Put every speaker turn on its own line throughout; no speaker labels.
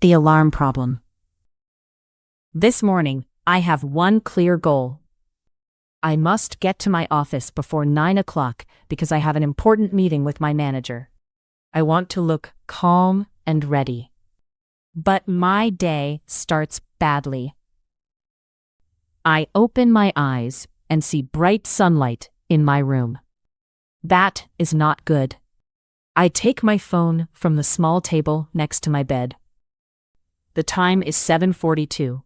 The alarm problem. This morning, I have one clear goal. I must get to my office before 9 o'clock because I have an important meeting with my manager. I want to look calm and ready. But my day starts badly. I open my eyes and see bright sunlight in my room. That is not good. I take my phone from the small table next to my bed. The time is 7:42.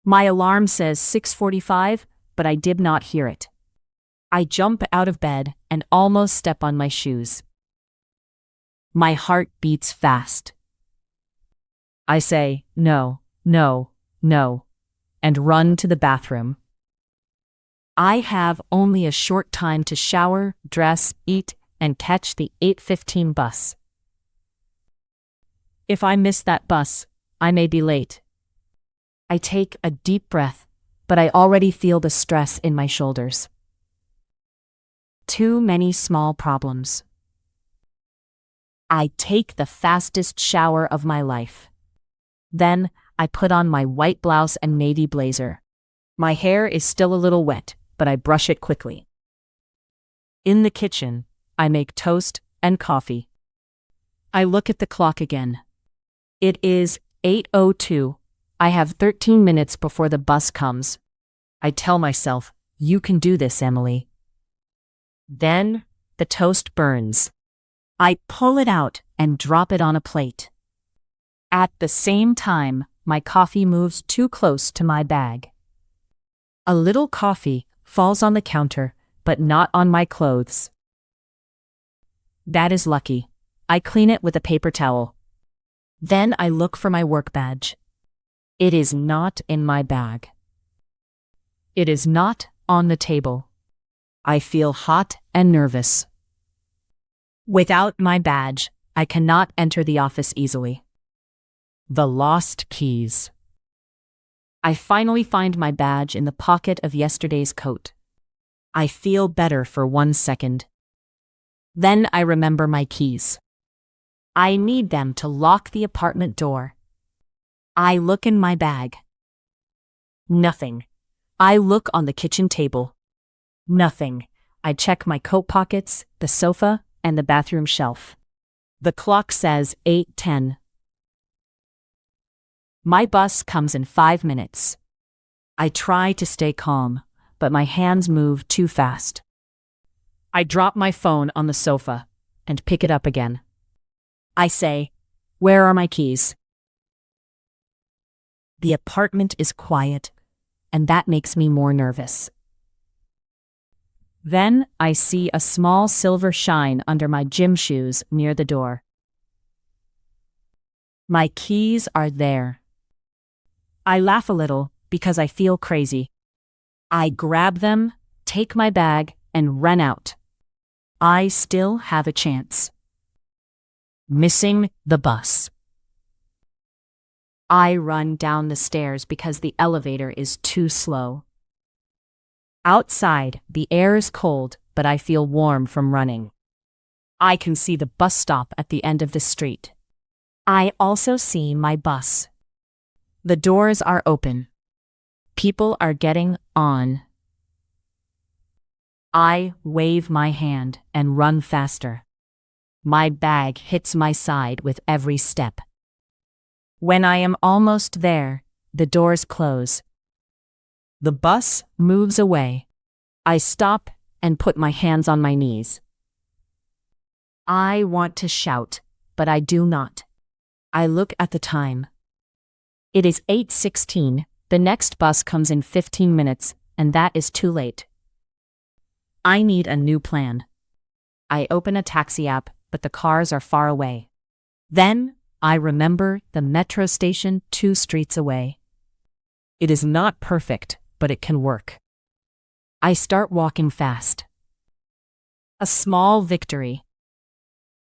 My alarm says 6:45, but I did not hear it. I jump out of bed and almost step on my shoes. My heart beats fast. I say, no, no, no, and run to the bathroom. I have only a short time to shower, dress, eat, and catch the 8:15 bus. If I miss that bus, I may be late. I take a deep breath, but I already feel the stress in my shoulders. Too many small problems. I take the fastest shower of my life. Then, I put on my white blouse and navy blazer. My hair is still a little wet, but I brush it quickly. In the kitchen, I make toast and coffee. I look at the clock again. It is 8:02. I have 13 minutes before the bus comes. I tell myself, you can do this, Emily. Then, the toast burns. I pull it out and drop it on a plate. At the same time, my coffee moves too close to my bag. A little coffee falls on the counter, but not on my clothes. That is lucky. I clean it with a paper towel. Then I look for my work badge. It is not in my bag. It is not on the table. I feel hot and nervous. Without my badge, I cannot enter the office easily. The lost keys. I finally find my badge in the pocket of yesterday's coat. I feel better for 1 second. Then I remember my keys. I need them to lock the apartment door. I look in my bag. Nothing. I look on the kitchen table. Nothing. I check my coat pockets, the sofa, and the bathroom shelf. The clock says 8:10. My bus comes in 5 minutes. I try to stay calm, but my hands move too fast. I drop my phone on the sofa and pick it up again. I say, where are my keys? The apartment is quiet, and that makes me more nervous. Then I see a small silver shine under my gym shoes near the door. My keys are there. I laugh a little because I feel crazy. I grab them, take my bag, and run out. I still have a chance. Missing the bus. I run down the stairs because the elevator is too slow. Outside, the air is cold, but I feel warm from running. I can see the bus stop at the end of the street. I also see my bus. The doors are open. People are getting on. I wave my hand and run faster. My bag hits my side with every step. When I am almost there, the doors close. The bus moves away. I stop and put my hands on my knees. I want to shout, but I do not. I look at the time. It is 8:16. The next bus comes in 15 minutes, and that is too late. I need a new plan. I open a taxi app, but the cars are far away. Then, I remember the metro station 2 streets away. It is not perfect, but it can work. I start walking fast. A small victory.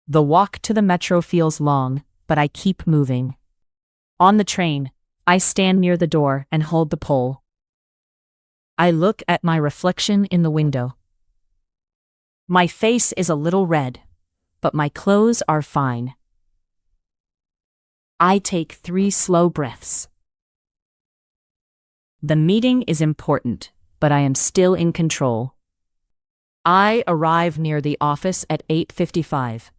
The walk to the metro feels long, but I keep moving. On the train, I stand near the door and hold the pole. I look at my reflection in the window. My face is a little red, but my clothes are fine. I take 3 slow breaths. The meeting is important, but I am still in control. I arrive near the office at 8:55.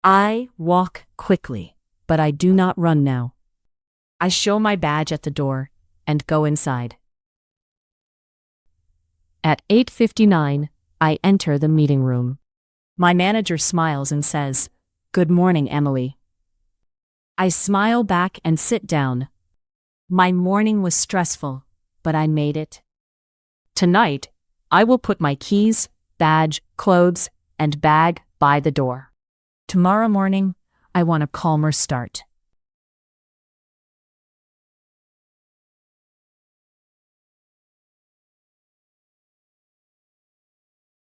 I walk quickly, but I do not run now. I show my badge at the door and go inside. At 8:59, I enter the meeting room. My manager smiles and says, "Good morning, Emily." I smile back and sit down. My morning was stressful, but I made it. Tonight, I will put my keys, badge, clothes, and bag by the door. Tomorrow morning, I want a calmer start.